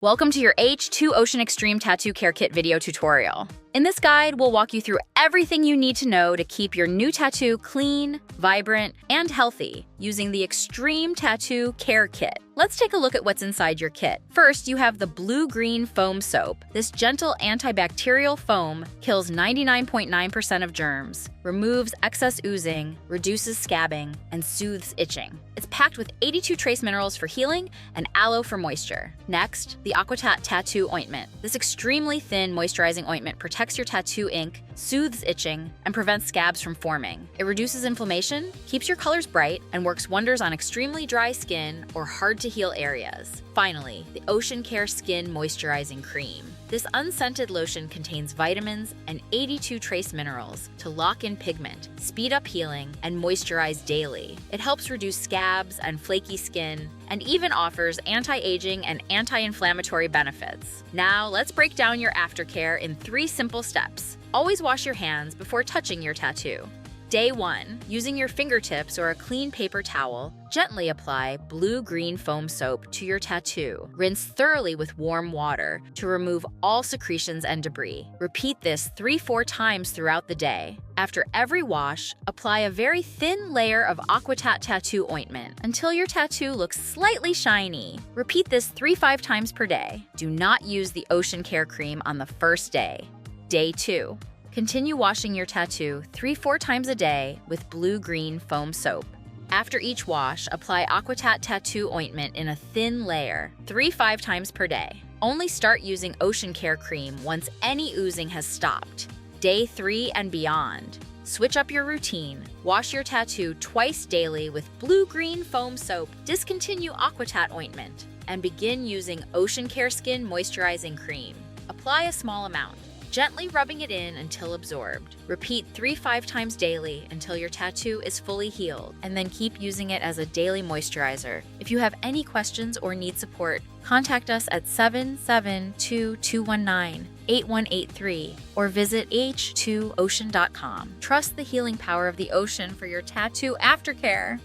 Welcome to your H2 Ocean Extreme Tattoo Care Kit video tutorial. In this guide, we'll walk you through everything you need to know to keep your new tattoo clean, vibrant, and healthy using the Extreme Tattoo Care Kit. Let's take a look at what's inside your kit. First, you have the blue-green foam soap. This gentle antibacterial foam kills 99.9% of germs, removes excess oozing, reduces scabbing, and soothes itching. It's packed with 82 trace minerals for healing and aloe for moisture. Next, the Aquatat Tattoo Ointment. This extremely thin moisturizing ointment protects your tattoo ink, soothes itching, and prevents scabs from forming. It reduces inflammation, keeps your colors bright, and works wonders on extremely dry skin or hard-to-heal areas. Finally, the Ocean Care Skin Moisturizing Cream. This unscented lotion contains vitamins and 82 trace minerals to lock in pigment, speed up healing, and moisturize daily. It helps reduce scabs and flaky skin, and even offers anti-aging and anti-inflammatory benefits. Now, let's break down your aftercare in 3 simple steps. Always wash your hands before touching your tattoo. Day 1. Using your fingertips or a clean paper towel, gently apply blue-green foam soap to your tattoo. Rinse thoroughly with warm water to remove all secretions and debris. Repeat this 3-4 times throughout the day. After every wash, apply a very thin layer of Aquatat Tattoo Ointment until your tattoo looks slightly shiny. Repeat this 3-5 times per day. Do not use the Ocean Care Cream on the first day. Day 2. Continue washing your tattoo 3-4 times a day with blue-green foam soap. After each wash, apply Aquatat Tattoo Ointment in a thin layer, 3-5 times per day. Only start using Ocean Care Cream once any oozing has stopped. Day 3 and beyond. Switch up your routine. Wash your tattoo twice daily with blue-green foam soap. Discontinue Aquatat Ointment and begin using Ocean Care Skin Moisturizing Cream. Apply a small amount, gently rubbing it in until absorbed. Repeat 3-5 times daily until your tattoo is fully healed, and then keep using it as a daily moisturizer. If you have any questions or need support, contact us at 772-219-8183 or visit h2ocean.com. Trust the healing power of the ocean for your tattoo aftercare.